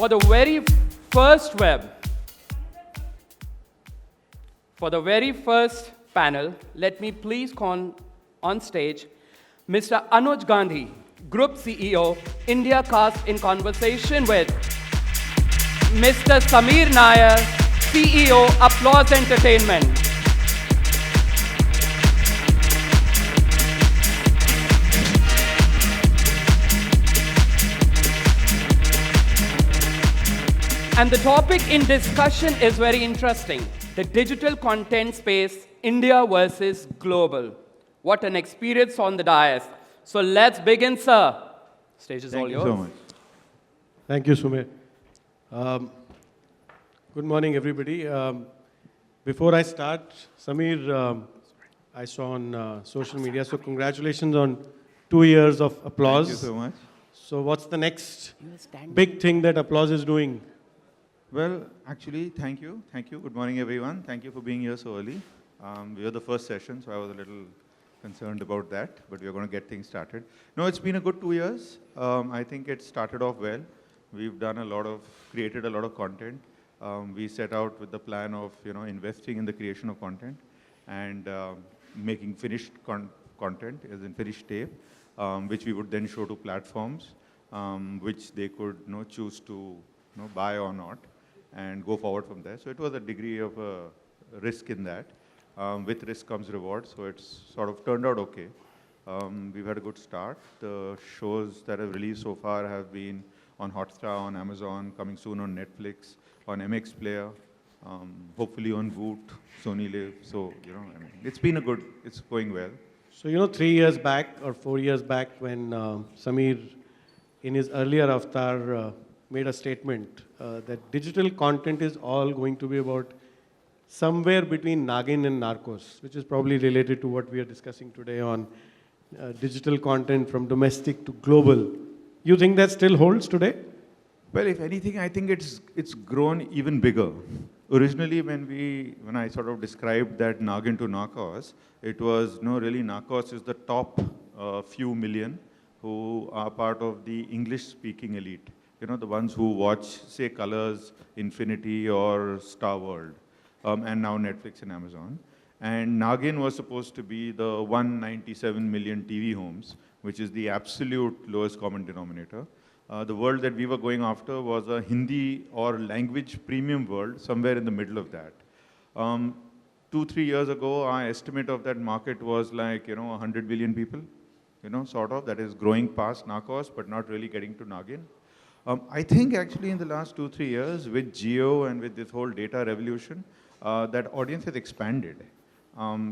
for the very first web, for the very first panel, let me please call on stage Mr. Anuj Gandhi, Group CEO, India Cast, in conversation with Mr. Samir Nair, CEO, Applause Entertainment. And the topic in discussion is very interesting. The digital content space, India versus global. What an experience on the dais. So let's begin, sir. Stage is all yours. Thank you so much. Thank you, Sumit. Good morning, everybody. Before I start, Samir, I saw on social media, so congratulations on 2 years of Applause. Thank you so much. So what's the next big thing that Applause is doing? Well, actually, thank you. Thank you. Good morning, everyone. Thank you for being here so early. We were the first session, so I was a little concerned about that, but we're going to get things started. No, it's been a good 2 years. I think it started off well. We've done created a lot of content. We set out with the plan of, investing in the creation of content and making finished content, as in finished tape, which we would then show to platforms, which they could, choose to, buy or not, and go forward from there. So it was a degree of risk in that. With risk comes reward, so it's sort of turned out okay. We've had a good start. The shows that have released so far have been on Hotstar, on Amazon, coming soon on Netflix, on MX Player, hopefully on Voot, Sony Live. So, it's been it's going well. So, 3 years back or 4 years back when Samir, in his earlier avatar, made a statement that digital content is all going to be about somewhere between Nagin and Narcos, which is probably related to what we are discussing today on digital content from domestic to global. You think that still holds today? Well, if anything, I think it's grown even bigger. Originally, when I sort of described that Nagin to Narcos, it was, really Narcos is the top few million who are part of the English-speaking elite. The ones who watch, say, Colors, Infinity, or Star World, and now Netflix and Amazon. And Nagin was supposed to be the 197 million TV homes, which is the absolute lowest common denominator. The world that we were going after was a Hindi or language premium world, somewhere in the middle of that. 2-3 years ago, our estimate of that market was like, 100 billion people, sort of, that is growing past Narcos, but not really getting to Nagin. I think actually in the last 2-3 years, with Geo and with this whole data revolution, that audience has expanded.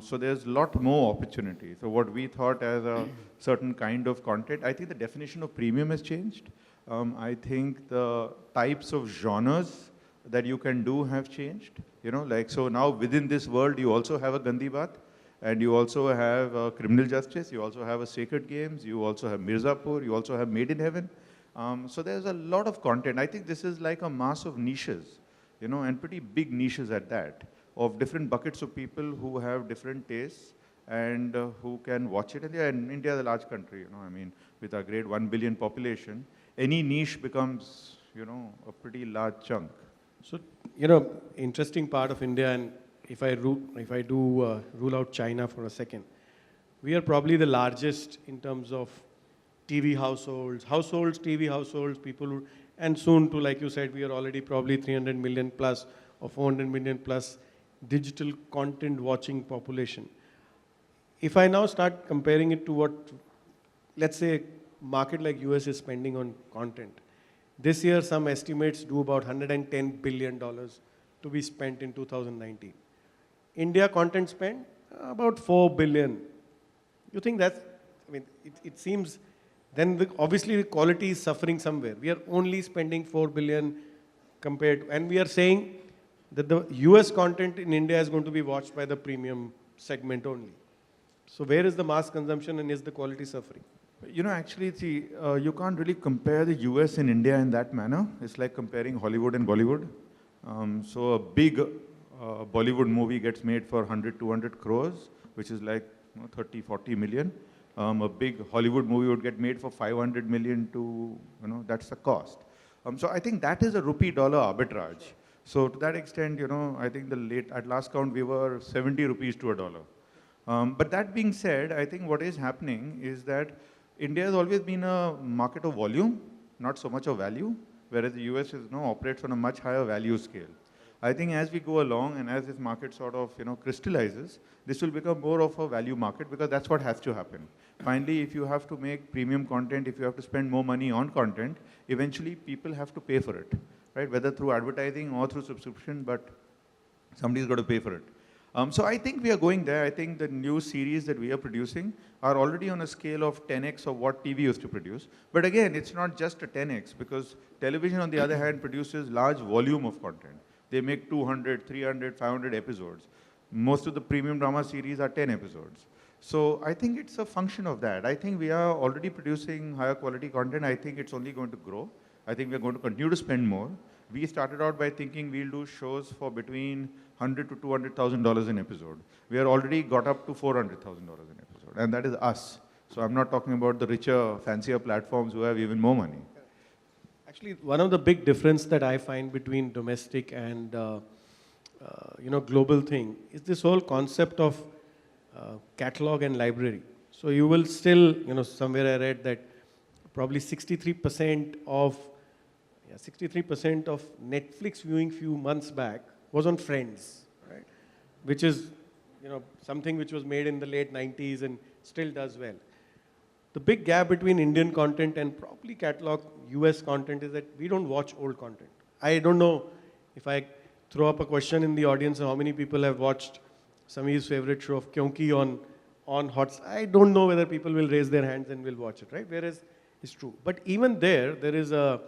So there's a lot more opportunity. So what we thought as a certain kind of content, I think the definition of premium has changed. I think the types of genres that you can do have changed. So now within this world, you also have a Gandhi Baat, and you also have Criminal Justice, you also have a Sacred Games, you also have Mirzapur, you also have Made in Heaven. So there's a lot of content. I think this is like a mass of niches, and pretty big niches at that, of different buckets of people who have different tastes and who can watch it. And India is a large country, with our great 1 billion population, any niche becomes, a pretty large chunk. So, interesting part of India, and if I do rule out China for a second, we are probably the largest in terms of TV households, TV households, people who, and soon to, like you said, we are already probably 300 million plus or 400 million plus digital content watching population. If I now start comparing it to what, let's say, market like US is spending on content, this year some estimates do about $110 billion to be spent in 2019. India content spend about 4 billion. You think that's, it seems, then obviously the quality is suffering somewhere. We are only spending 4 billion compared to, and we are saying that the US content in India is going to be watched by the premium segment only. So where is the mass consumption and is the quality suffering? Actually, you can't really compare the US and India in that manner. It's like comparing Hollywood and Bollywood. So a big Bollywood movie gets made for 100, 200 crores, which is like 30, 40 million. A big Hollywood movie would get made for 500 million to, that's the cost. So I think that is a rupee-dollar arbitrage. So to that extent, I think at last count, we were 70 rupees to a dollar. But that being said, I think what is happening is that India has always been a market of volume, not so much of value, whereas the US operates on a much higher value scale. I think as we go along and as this market sort of crystallizes, this will become more of a value market because that's what has to happen. Finally, if you have to make premium content, if you have to spend more money on content, eventually people have to pay for it, right? Whether through advertising or through subscription, but somebody's got to pay for it. So I think we are going there. I think the new series that we are producing are already on a scale of 10x of what TV used to produce. But again, it's not just a 10x because television, on the other hand, produces large volume of content. They make 200, 300, 500 episodes. Most of the premium drama series are 10 episodes. So I think it's a function of that. I think we are already producing higher quality content. I think it's only going to grow. I think we're going to continue to spend more. We started out by thinking we'll do shows for between $100,000 to $200,000 an episode. We are already got up to $400,000 an episode, and that is us. So I'm not talking about the richer, fancier platforms who have even more money. Actually, one of the big difference that I find between domestic and global thing is this whole concept of catalog and library. So you will still, somewhere I read that probably 63% of Netflix viewing few months back was on Friends, right? Which is, something which was made in the late 90s and still does well. The big gap between Indian content and probably catalog US content is that we don't watch old content. I don't know if I throw up a question in the audience how many people have watched Sameer's favorite show of Kyonki on Hotstar. I don't know whether people will raise their hands and will watch it, right? Whereas it's true. But even there is a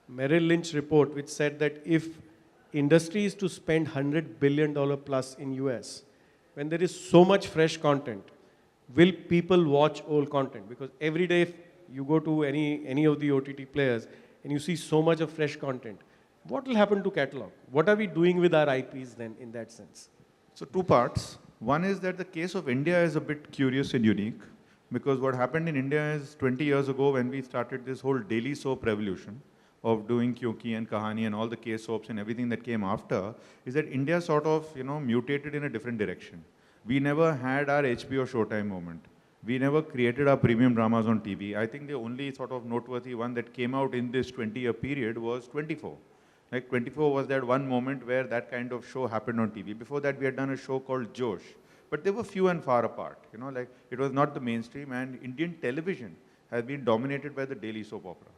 Merrill Lynch report which said that if industry is to spend $100 billion plus in US, when there is so much fresh content, will people watch old content? Because every day if you go to any of the OTT players and you see so much of fresh content, what will happen to catalog? What are we doing with our IPs then in that sense? So two parts. One is that the case of India is a bit curious and unique because what happened in India is 20 years ago when we started this whole daily soap revolution of doing Kyonki and Kahani and all the K soaps and everything that came after, is that India sort of mutated in a different direction. We never had our HBO Showtime moment. We never created our premium dramas on TV. I think the only sort of noteworthy one that came out in this 20-year period was 24. Like 24 was that one moment where that kind of show happened on TV. Before that, we had done a show called Josh. But they were few and far apart. Like it was not the mainstream, and Indian television has been dominated by the daily soap opera.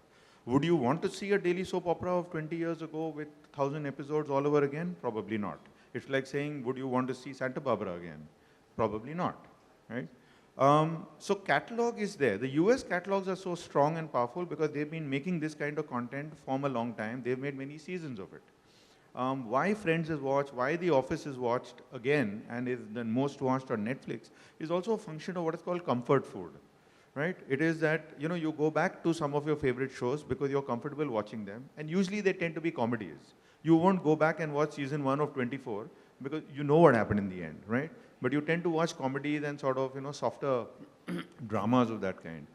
Would you want to see a daily soap opera of 20 years ago with 1,000 episodes all over again? Probably not. It's like saying, would you want to see Santa Barbara again? Probably not, right? So catalog is there. The US catalogs are so strong and powerful because they've been making this kind of content from a long time. They've made many seasons of it. Why Friends is watched, why The Office is watched again and is the most watched on Netflix is also a function of what is called comfort food, right? It is that, you go back to some of your favorite shows because you're comfortable watching them, and usually they tend to be comedies. You won't go back and watch season 1 of 24 because you know what happened in the end, right? But you tend to watch comedies and sort of, softer dramas of that kind.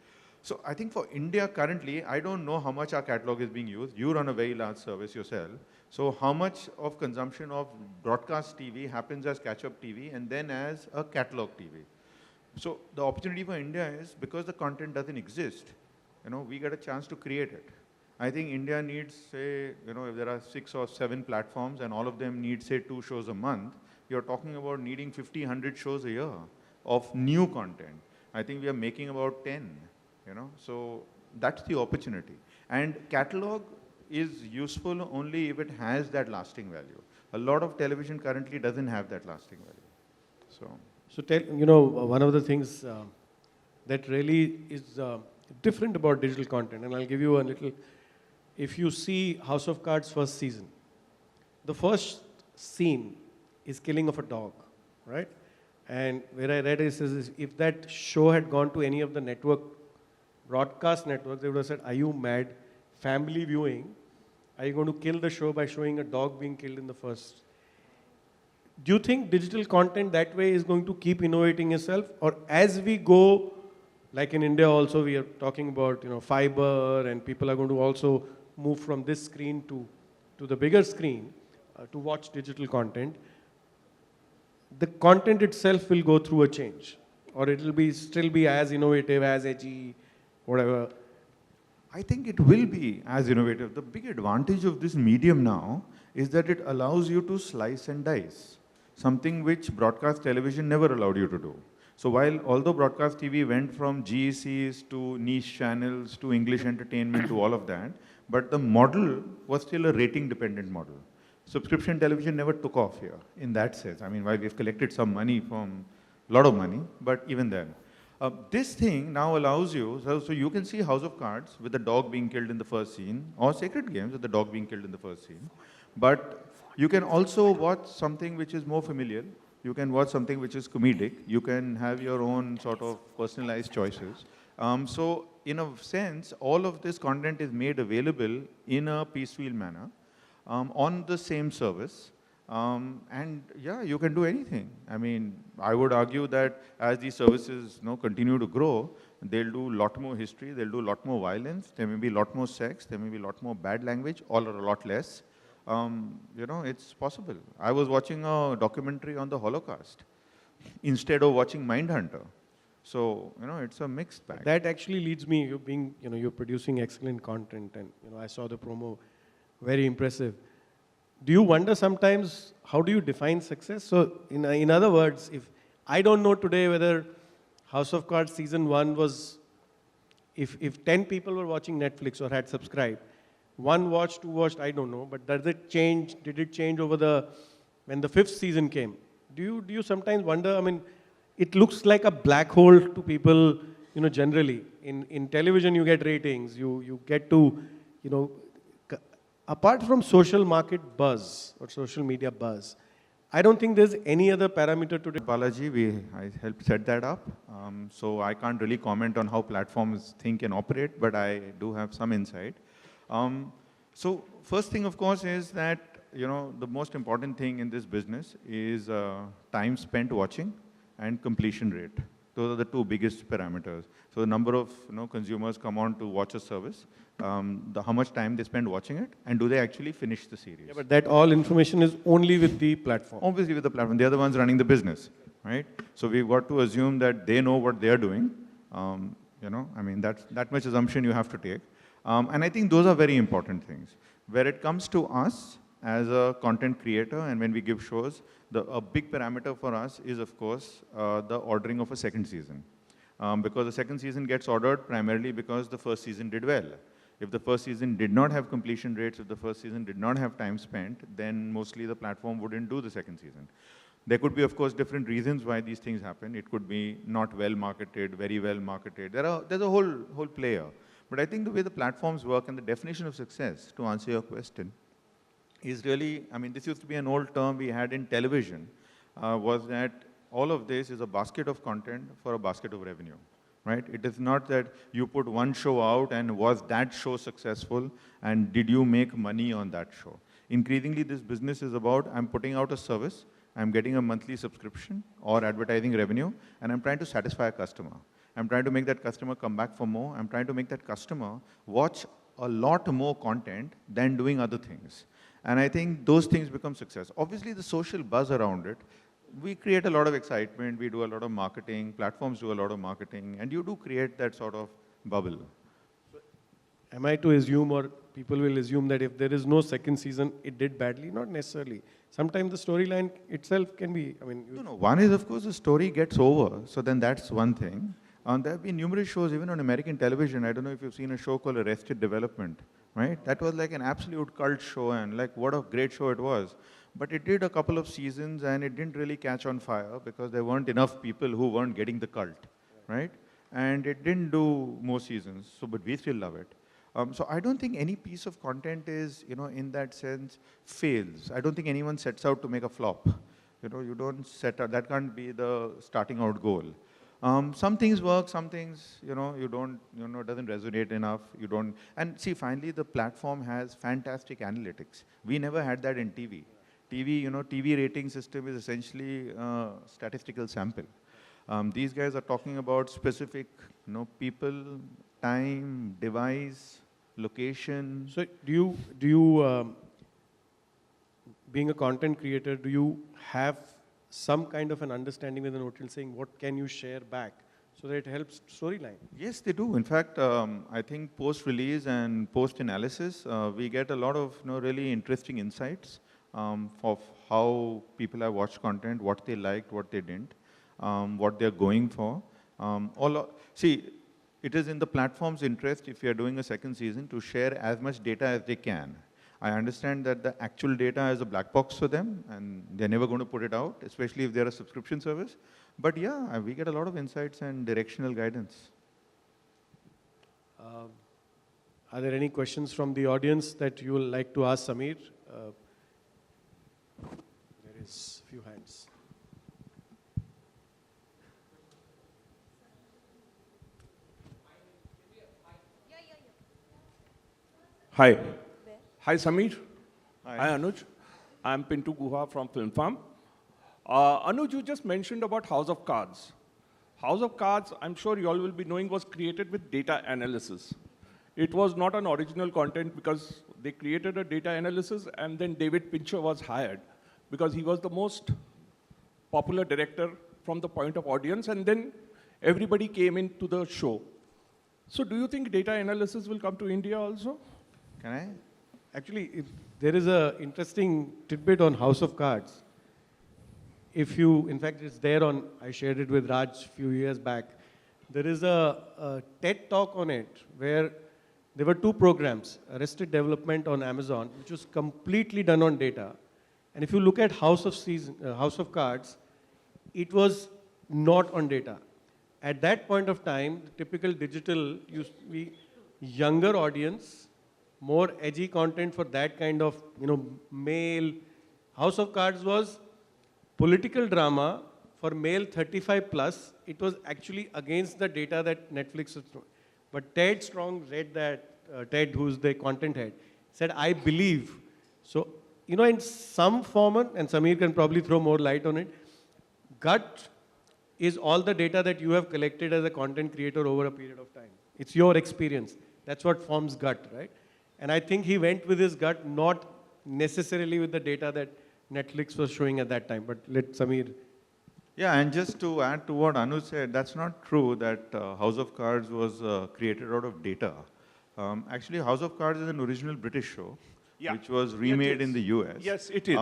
So I think for India currently, I don't know how much our catalog is being used. You run a very large service yourself. So how much of consumption of broadcast TV happens as catch-up TV and then as a catalog TV? So the opportunity for India is because the content doesn't exist, we get a chance to create it. I think India needs, say, if there are 6 or 7 platforms and all of them need, say, 2 shows a month, you're talking about needing 50, 100 shows a year of new content. I think we are making about 10, so that's the opportunity. And catalog is useful only if it has that lasting value. A lot of television currently doesn't have that lasting value. So one of the things that really is different about digital content, and I'll give you a little, if you see House of Cards first season, the first scene is killing of a dog, right? And where I read is if that show had gone to any of the broadcast networks, they would have said, are you mad? Family viewing, are you going to kill the show by showing a dog being killed in the first? Do you think digital content that way is going to keep innovating itself? Or as we go, like in India also, we are talking about fiber, and people are going to also move from this screen to the bigger screen to watch digital content, the content itself will go through a change, or it will be still be as innovative, as edgy, whatever. I think it will be as innovative. The big advantage of this medium now is that it allows you to slice and dice, something which broadcast television never allowed you to do. So although broadcast TV went from GECs to niche channels to English entertainment to all of that, but the model was still a rating dependent model. Subscription television never took off here in that sense. I mean, while we've collected some money from, a lot of money, but even then. This thing now allows you, so you can see House of Cards with the dog being killed in the first scene, or Sacred Games with the dog being killed in the first scene. But you can also watch something which is more familiar. You can watch something which is comedic. You can have your own sort of personalized choices. So in a sense, all of this content is made available in a piecemeal manner on the same service. And yeah, you can do anything. I mean, I would argue that as these services continue to grow, they'll do a lot more history, they'll do a lot more violence, there may be a lot more sex, there may be a lot more bad language, all or a lot less. It's possible. I was watching a documentary on the Holocaust instead of watching Mindhunter. So, it's a mixed bag. That actually leads me, you're producing excellent content, and I saw the promo, very impressive. Do you wonder sometimes, how do you define success? So, in other words, if I don't know today whether House of Cards season 1 was, if 10 people were watching Netflix or had subscribed, one watched, two watched, I don't know, but did it change when the 5th season came? Do you sometimes wonder, I mean, it looks like a black hole to people, generally. In television you get ratings, you get to, apart from social market buzz or social media buzz, I don't think there's any other parameter today. Balaji, I helped set that up. So I can't really comment on how platforms think and operate, but I do have some insight. So first thing, of course, is that, the most important thing in this business is time spent watching and completion rate. Those are the two biggest parameters. So the number of consumers come on to watch a service, how much time they spend watching it, and do they actually finish the series. Yeah, but that all information is only with the platform. Obviously with the platform. They're the ones running the business, right? So we've got to assume that they know what they're doing. I mean, that much assumption you have to take. And I think those are very important things. Where it comes to us as a content creator and when we give shows, a big parameter for us is, of course, the ordering of a second season. Because the second season gets ordered primarily because the first season did well. If the first season did not have completion rates, if the first season did not have time spent, then mostly the platform wouldn't do the second season. There could be, of course, different reasons why these things happen. It could be not well marketed, very well marketed. There's a whole player. But I think the way the platforms work and the definition of success, to answer your question, is really, I mean, this used to be an old term we had in television, was that all of this is a basket of content for a basket of revenue, right? It is not that you put one show out and was that show successful and did you make money on that show? Increasingly, this business is about, I'm putting out a service, I'm getting a monthly subscription or advertising revenue, and I'm trying to satisfy a customer. I'm trying to make that customer come back for more. I'm trying to make that customer watch a lot more content than doing other things. And I think those things become success. Obviously, the social buzz around it, we create a lot of excitement, we do a lot of marketing, platforms do a lot of marketing, and you do create that sort of bubble. Am I to assume, or people will assume, that if there is no second season, it did badly? Not necessarily. Sometimes the storyline itself can be, I mean... No. One is, of course, the story gets over, so then that's one thing. There have been numerous shows, even on American television. I don't know if you've seen a show called Arrested Development, right? That was like an absolute cult show, and like what a great show it was. But it did a couple of seasons, and it didn't really catch on fire because there weren't enough people who weren't getting the cult, right? And it didn't do more seasons, but we still love it. So I don't think any piece of content is, in that sense, fails. I don't think anyone sets out to make a flop. You don't set out, that can't be the starting out goal. Some things work, some things, you don't, it doesn't resonate enough. You don't, and see, finally, the platform has fantastic analytics. We never had that in TV. TV rating system is essentially a statistical sample. These guys are talking about specific, people, time, device, location. So do you, being a content creator, do you have some kind of an understanding with an hotel saying what can you share back so that it helps storyline? Yes, they do. In fact, I think post-release and post-analysis, we get a lot of really interesting insights of how people have watched content, what they liked, what they didn't, what they're going for. See, it is in the platform's interest, if you're doing a second season, to share as much data as they can. I understand that the actual data is a black box for them, and they're never going to put it out, especially if they're a subscription service. But yeah, we get a lot of insights and directional guidance. Are there any questions from the audience that you would like to ask Samir? There is a few hands. Hi. Hi, Samir. Hi. Hi, Anuj. I'm Pintu Guha from Film Farm. Anuj, you just mentioned about House of Cards. House of Cards, I'm sure you all will be knowing, was created with data analysis. It was not an original content because they created a data analysis and then David Fincher was hired because he was the most popular director from the point of audience, and then everybody came into the show. So do you think data analysis will come to India also? Can I? Actually, there is an interesting tidbit on House of Cards. If you, in fact, it's there on, I shared it with Raj a few years back. There is a TED talk on it where there were two programs, Arrested Development on Amazon, which was completely done on data. And if you look at House of Cards, it was not on data. At that point of time, the typical digital used to be younger audience, more edgy content for that kind of, male. House of Cards was political drama for male 35 plus. It was actually against the data that Netflix was throwing. But Ted Strong read that, Ted, who's the content head, said, I believe. So, in some form, and Samir can probably throw more light on it, gut is all the data that you have collected as a content creator over a period of time. It's your experience. That's what forms gut, right? And I think he went with his gut, not necessarily with the data that Netflix was showing at that time. But let Samir. Yeah, and just to add to what Anu said, that's not true that House of Cards was created out of data. Actually, House of Cards is an original British show, which was remade in the US. Yes, it is.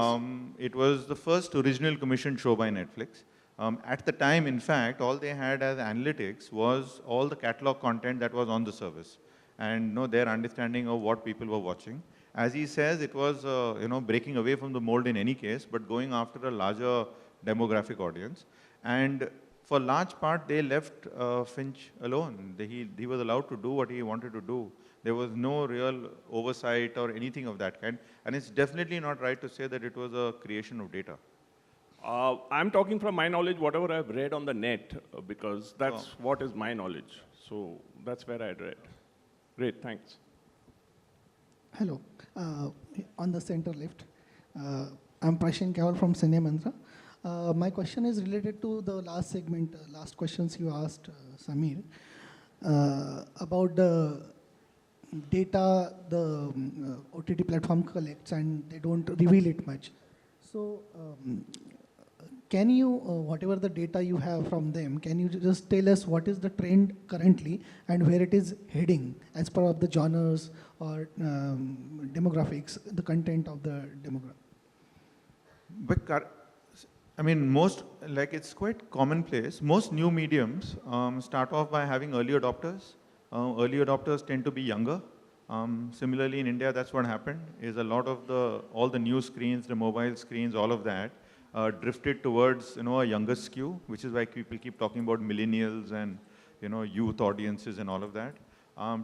It was the first original commissioned show by Netflix. At the time, in fact, all they had as analytics was all the catalog content that was on the service and their understanding of what people were watching. As he says, it was breaking away from the mold in any case, but going after a larger demographic audience. And for large part, they left Finch alone. He was allowed to do what he wanted to do. There was no real oversight or anything of that kind. And it's definitely not right to say that it was a creation of data. I'm talking from my knowledge, whatever I've read on the net, because that's what is my knowledge. So that's where I read. Great, thanks. Hello. On the center left, I'm Prashin Kawal from Cine Mantra. My question is related to the last segment, last questions you asked, Samir, about the data the OTT platform collects and they don't reveal it much. So can you, whatever the data you have from them, can you just tell us what is the trend currently and where it is heading as per of the genres or demographics, the content of the demographic? But it's quite commonplace. Most new mediums start off by having early adopters. Early adopters tend to be younger. Similarly, in India, that's what happened, is a lot of all the new screens, the mobile screens, all of that, drifted towards, a younger skew, which is why people keep talking about millennials and, youth audiences and all of that.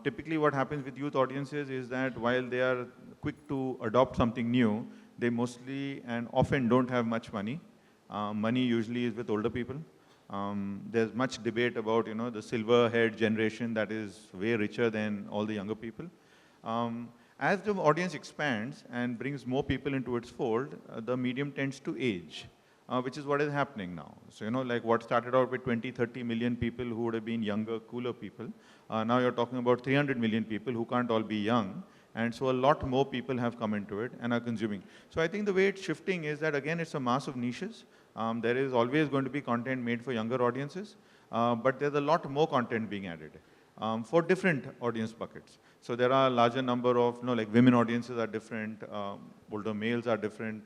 Typically, what happens with youth audiences is that while they are quick to adopt something new, they mostly and often don't have much money. Money usually is with older people. There's much debate about, the silver-haired generation that is way richer than all the younger people. As the audience expands and brings more people into its fold, the medium tends to age. which is what is happening now. So, like what started out with 20, 30 million people who would have been younger, cooler people, now you're talking about 300 million people who can't all be young. And so a lot more people have come into it and are consuming. So I think the way it's shifting is that, again, it's a mass of niches. There is always going to be content made for younger audiences, but there's a lot more content being added for different audience buckets. So there are a larger number of, like women audiences are different, older males are different.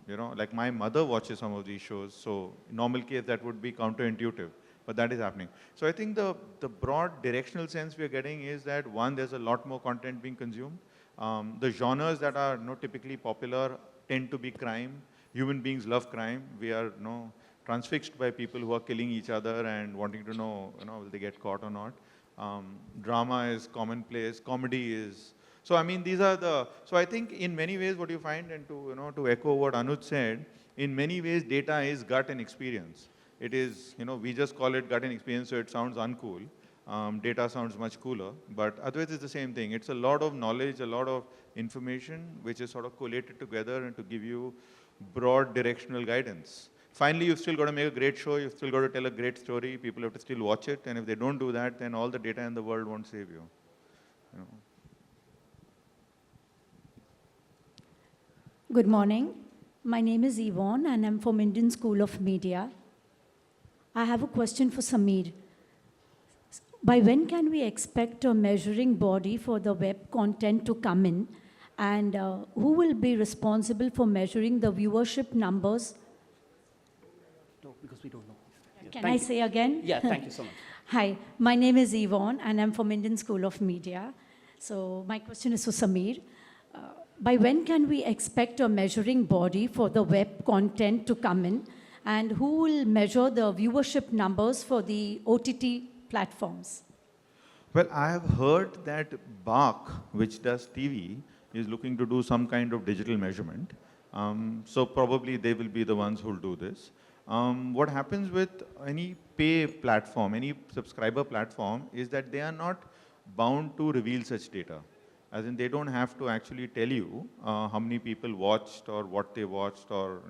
Like my mother watches some of these shows, so in normal case that would be counterintuitive, but that is happening. So I think the broad directional sense we are getting is that, one, there's a lot more content being consumed. The genres that are typically popular tend to be crime. Human beings love crime. We are transfixed by people who are killing each other and wanting to know, will they get caught or not. Drama is commonplace. Comedy is. So I mean, these are the. So I think in many ways, what you find, and to echo what Anuj said, in many ways, data is gut and experience. It is, we just call it gut and experience, so it sounds uncool. Data sounds much cooler, but otherwise it's the same thing. It's a lot of knowledge, a lot of information, which is sort of collated together and to give you broad directional guidance. Finally, you've still got to make a great show. You've still got to tell a great story. People have to still watch it. And if they don't do that, then all the data in the world won't save you. Good morning. My name is Yvonne, and I'm from Indian School of Media. I have a question for Sameer. By when can we expect a measuring body for the web content to come in? And who will be responsible for measuring the viewership numbers? No, because we don't know. Can Thank I you. say again? Yeah, thank you so much. Hi, my name is Yvonne, and I'm from Indian School of Media. So my question is for Sameer. By when can we expect a measuring body for the web content to come in? And who will measure the viewership numbers for the OTT platforms? Well, I have heard that BARC, which does TV, is looking to do some kind of digital measurement. So probably they will be the ones who will do this. What happens with any pay platform, any subscriber platform, is that they are not bound to reveal such data. As in, they don't have to actually tell you how many people watched or what they watched or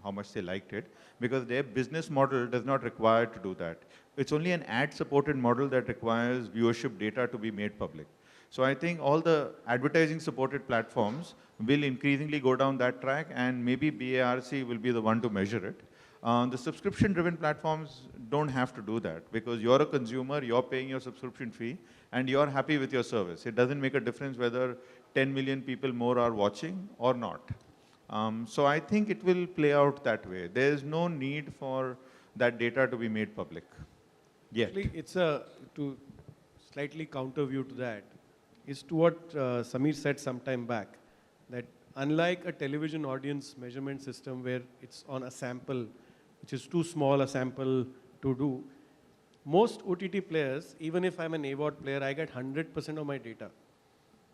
how much they liked it, because their business model does not require to do that. It's only an ad-supported model that requires viewership data to be made public. So I think all the advertising-supported platforms will increasingly go down that track, and maybe BARC will be the one to measure it. The subscription-driven platforms don't have to do that, because you're a consumer, you're paying your subscription fee, and you're happy with your service. It doesn't make a difference whether 10 million people more are watching or not. So I think it will play out that way. There is no need for that data to be made public yet. Actually, it's to slightly counter view to that, is to what Sameer said some time back, that unlike a television audience measurement system where it's on a sample, which is too small a sample to do, most OTT players, even if I'm an AVOD player, I get 100% of my data.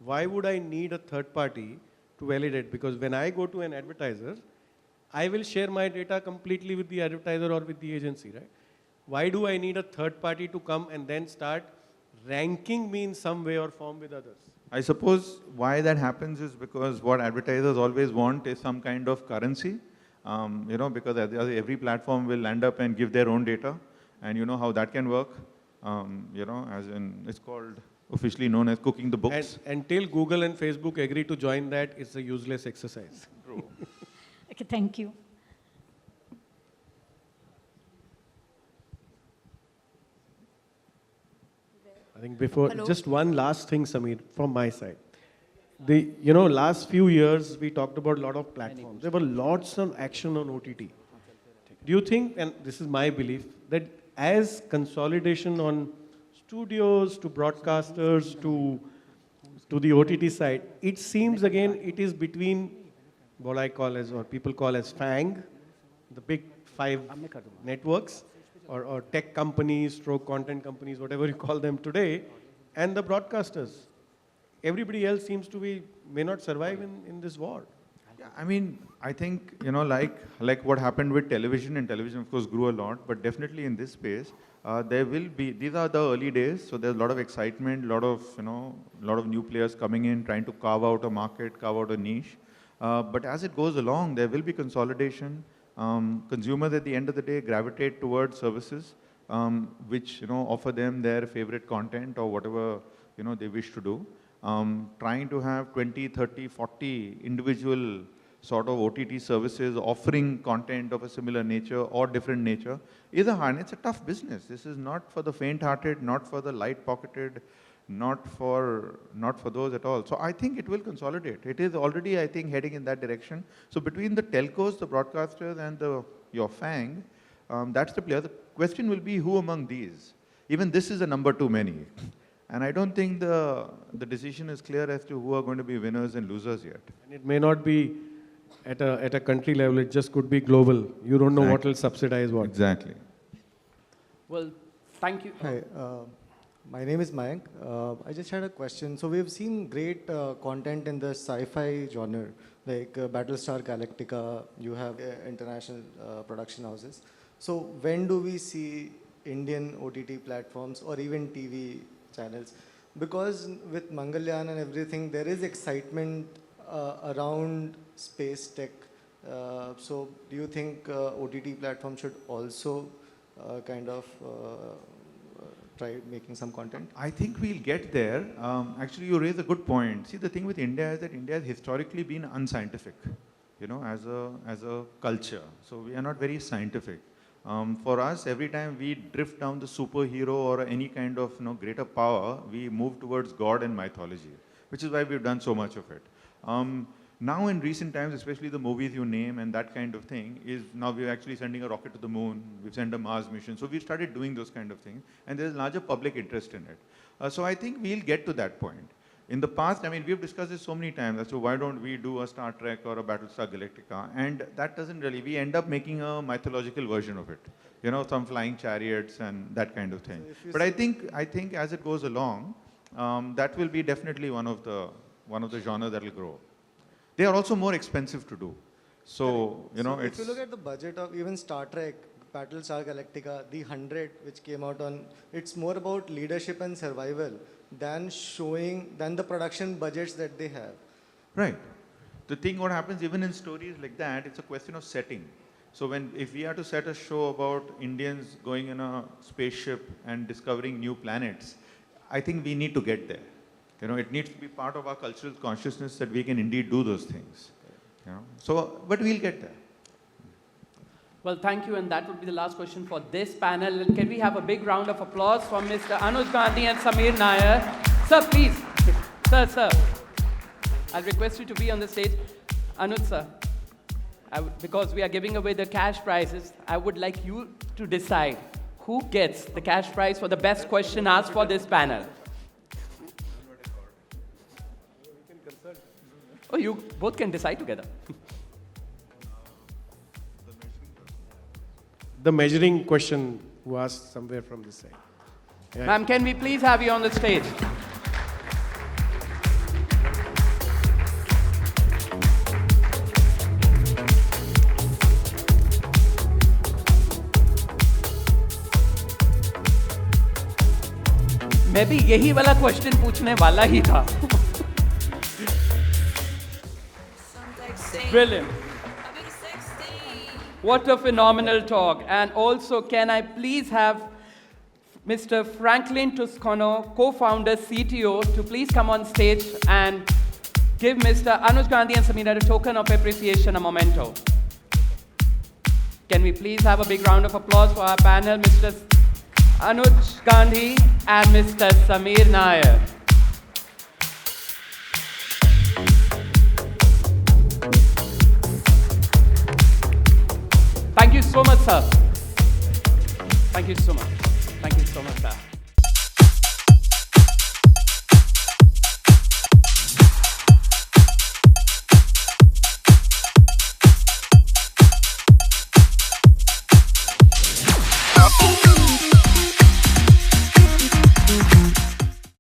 Why would I need a third party to validate? Because when I go to an advertiser, I will share my data completely with the advertiser or with the agency, right? Why do I need a third party to come and then start ranking me in some way or form with others? I suppose why that happens is because what advertisers always want is some kind of currency, because every platform will end up and give their own data, and you know how that can work, as in, it's called, officially known as cooking the books. And until Google and Facebook agree to join that, it's a useless exercise. True. Okay, thank you. I think before, Hello. just one last thing, Sameer, from my side. Last few years, we talked about a lot of platforms. There were lots of action on OTT. Do you think, and this is my belief, that as consolidation on studios to broadcasters to the OTT side, it seems again it is between what I call as, or people call as FANG, the big five networks, or tech companies, stroke content companies, whatever you call them today, and the broadcasters. Everybody else seems to may not survive in this war. Yeah, I mean, I think, like what happened with television, and television of course grew a lot, but definitely in this space, there will be, these are the early days, so there's a lot of excitement, a lot of new players coming in, trying to carve out a market, carve out a niche. But as it goes along, there will be consolidation. Consumers at the end of the day gravitate towards services which offer them their favorite content or whatever they wish to do. Trying to have 20, 30, 40 individual sort of OTT services offering content of a similar nature or different nature is it's a tough business. This is not for the faint-hearted, not for the light-pocketed, not for those at all. So I think it will consolidate. It is already, I think, heading in that direction. So between the telcos, the broadcasters, and your FANG, that's the player. The question will be who among these? Even this is a number too many. And I don't think the decision is clear as to who are going to be winners and losers yet. And it may not be at a country level, it just could be global. You don't know what will subsidize what. Exactly. Well, thank you. Hi, my name is Mayank. I just had a question. So we've seen great content in the sci-fi genre, like Battlestar Galactica, you have international production houses. So when do we see Indian OTT platforms or even TV channels? Because with Mangalyaan and everything, there is excitement around space tech. So do you think OTT platforms should also kind of try making some content? I think we'll get there. Actually, you raise a good point. See, the thing with India is that India has historically been unscientific, as a culture. So we are not very scientific. For us, every time we drift down the superhero or any kind of greater power, we move towards God and mythology, which is why we've done so much of it. Now in recent times, especially the movies you name and that kind of thing, is now we're actually sending a rocket to the moon, we've sent a Mars mission. So we've started doing those kind of things, and there's larger public interest in it. So I think we'll get to that point. In the past, I mean, we've discussed this so many times as to why don't we do a Star Trek or a Battlestar Galactica, and that doesn't really, we end up making a mythological version of it. Some flying chariots and that kind of thing. So but I think as it goes along, that will be definitely one of the genres that will grow. They are also more expensive to do. So, if you look at the budget of even Star Trek, Battlestar Galactica, the 100 which came out on, it's more about leadership and survival than the production budgets that they have. Right. The thing what happens even in stories like that, it's a question of setting. So if we are to set a show about Indians going in a spaceship and discovering new planets, I think we need to get there. It needs to be part of our cultural consciousness that we can indeed do those things. So, but we'll get there. Well, thank you, and that would be the last question for this panel. And can we have a big round of applause for Mr. Anuj Gandhi and Sameer Nair? Sir, please. Sir. I'll request you to be on the stage. Anuj, sir, because we are giving away the cash prizes, I would like you to decide who gets the cash prize for the best question asked for this panel. Oh, you both can decide together. The measuring question who asked somewhere from this side. Yeah. Ma'am, can we please have you on the stage? मैं भी यही वाला question पूछने वाला ही था. Brilliant. What a phenomenal talk. And also, can I please have Mr. Franklin Toscano, co-founder, CTO, to please come on stage and give Mr. Anuj Gandhi and Sameer a token of appreciation, a memento. Can we please have a big round of applause for our panel, Mr. Anuj Gandhi and Mr. Sameer Nair. Thank you so much, sir. Thank you so much. Thank you so much, sir.